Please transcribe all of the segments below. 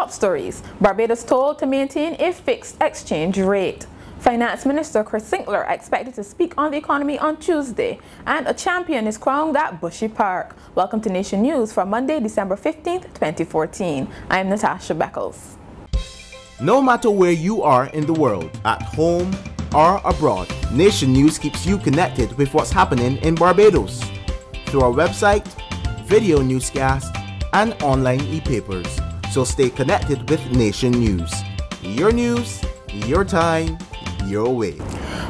Top stories. Barbados told to maintain a fixed exchange rate. Finance Minister Chris Sinclair expected to speak on the economy on Tuesday, and a champion is crowned at Bushy Park. Welcome to Nation News for Monday, December 15th, 2014. I am Natasha Beckles. No matter where you are in the world, at home or abroad, Nation News keeps you connected with what's happening in Barbados through our website, video newscast, and online e-papers. So stay connected with Nation News. Your news, your time, your way.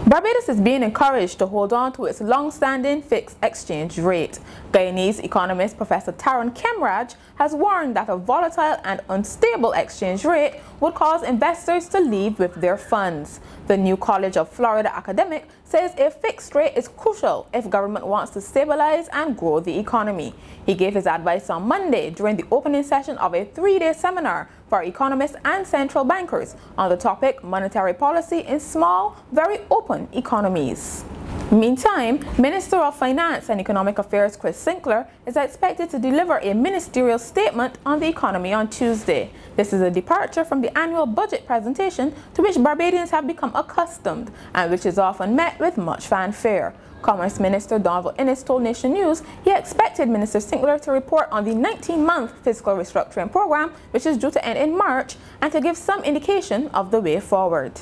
Barbados is being encouraged to hold on to its long-standing fixed exchange rate. Guyanese economist Professor Taron Kemraj has warned that a volatile and unstable exchange rate would cause investors to leave with their funds. The New College of Florida academic says a fixed rate is crucial if government wants to stabilize and grow the economy. He gave his advice on Monday during the opening session of a 3-day seminar for economists and central bankers on the topic monetary policy in small, very open economies. Meantime, Minister of Finance and Economic Affairs Chris Sinclair is expected to deliver a ministerial statement on the economy on Tuesday. This is a departure from the annual budget presentation to which Barbadians have become accustomed and which is often met with much fanfare. Commerce Minister Donald Innes told Nation News he expected Minister Sinclair to report on the 19-month fiscal restructuring program, which is due to end in March, and to give some indication of the way forward.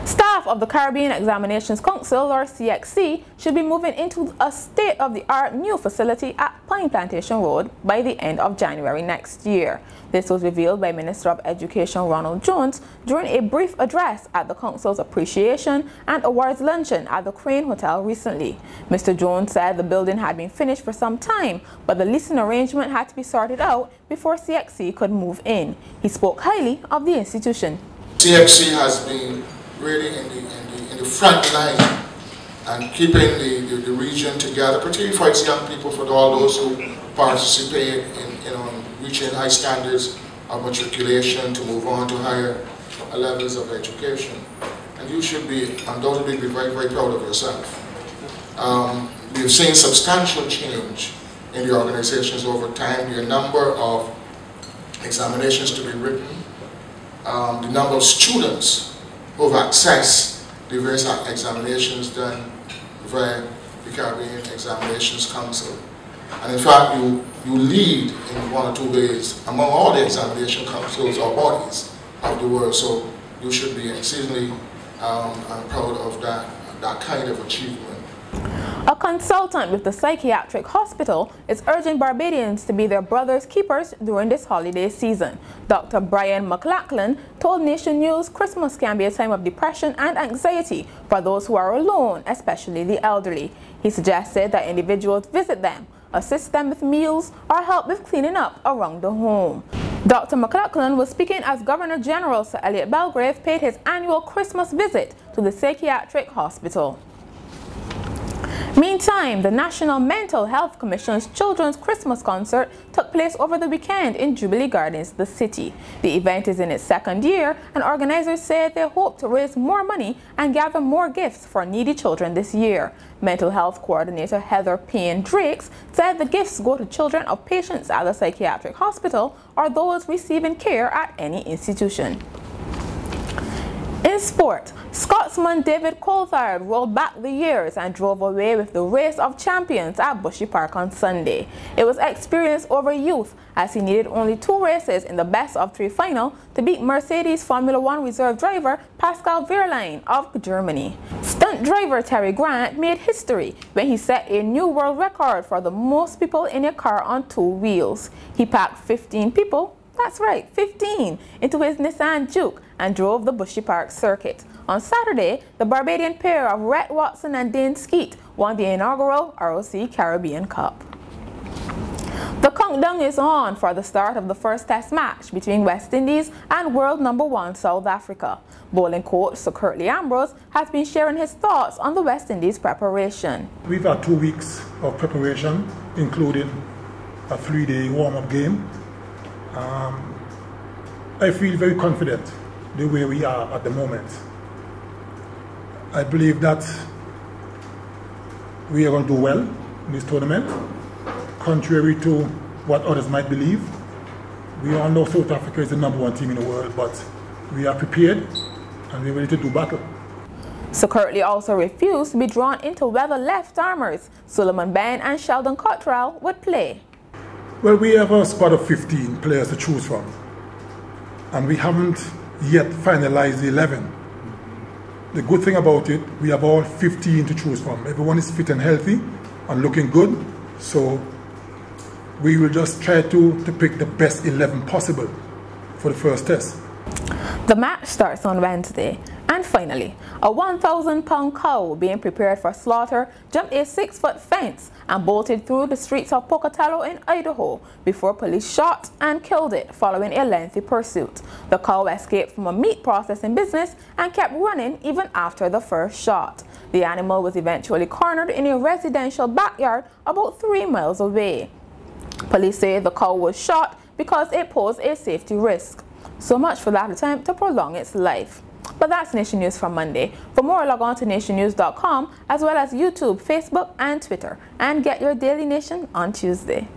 Staff of the Caribbean Examinations Council, or CXC, should be moving into a state-of-the-art new facility at Pine Plantation Road by the end of January next year. This was revealed by Minister of Education Ronald Jones during a brief address at the Council's Appreciation and Awards Luncheon at the Crane Hotel recently. Mr. Jones said the building had been finished for some time, but the leasing arrangement had to be sorted out before CXC could move in. He spoke highly of the institution. CXC has been really in the front line and keeping the region together, particularly for its young people, for all those who participate in reaching high standards of matriculation to move on to higher levels of education. And you should be undoubtedly be very, very proud of yourself. We've seen substantial change in the organizations over time, the number of examinations to be written, the number of students who have accessed the various examinations done via the Caribbean Examinations Council. And in fact, you lead in one or two ways among all the examination councils or bodies of the world, so you should be exceedingly proud of that kind of achievement. A consultant with the psychiatric hospital is urging Barbadians to be their brother's keepers during this holiday season. Dr. Brian McLachlan told Nation News Christmas can be a time of depression and anxiety for those who are alone, especially the elderly. He suggested that individuals visit them, assist them with meals, or help with cleaning up around the home. Dr. McLachlan was speaking as Governor General Sir Elliot Belgrave paid his annual Christmas visit to the psychiatric hospital. Meantime, the National Mental Health Commission's Children's Christmas Concert took place over the weekend in Jubilee Gardens, the city. The event is in its second year, and organizers said they hope to raise more money and gather more gifts for needy children this year. Mental Health Coordinator Heather Payne-Drakes said the gifts go to children of patients at the psychiatric hospital or those receiving care at any institution. In sport, Scotsman David Coulthard rolled back the years and drove away with the race of champions at Bushy Park on Sunday. It was experience over youth, as he needed only 2 races in the best-of-3 final to beat Mercedes Formula One reserve driver Pascal Wehrlein of Germany. Stunt driver Terry Grant made history when he set a new world record for the most people in a car on 2 wheels. He packed 15 people, that's right, 15, into his Nissan Juke and drove the Bushy Park circuit. On Saturday, the Barbadian pair of Rhett Watson and Dane Skeet won the inaugural ROC Caribbean Cup. The countdown is on for the start of the first test match between West Indies and world #1 South Africa. Bowling coach Sir Curtly Ambrose has been sharing his thoughts on the West Indies preparation. We've had 2 weeks of preparation, including a 3-day warm-up game. I feel very confident the way we are at the moment. I believe that we are going to do well in this tournament, contrary to what others might believe. We all know South Africa is the #1 team in the world, but we are prepared and we're ready to do battle. Security also refused to be drawn into whether left-armers Suleiman Ben and Sheldon Cottrell would play. Well, we have a squad of 15 players to choose from, and we haven't yet finalized the 11. The good thing about it, we have all 15 to choose from. Everyone is fit and healthy and looking good, so we will just try to pick the best 11 possible for the first test. The match starts on Wednesday. And finally, a 1,000-pound cow being prepared for slaughter jumped a 6-foot fence and bolted through the streets of Pocatello in Idaho before police shot and killed it following a lengthy pursuit. The cow escaped from a meat processing business and kept running even after the first shot. The animal was eventually cornered in a residential backyard about 3 miles away. Police say the cow was shot because it posed a safety risk. So much for that attempt to prolong its life. But that's Nation News for Monday. For more, log on to nationnews.com as well as YouTube, Facebook, and Twitter. And get your Daily Nation on Tuesday.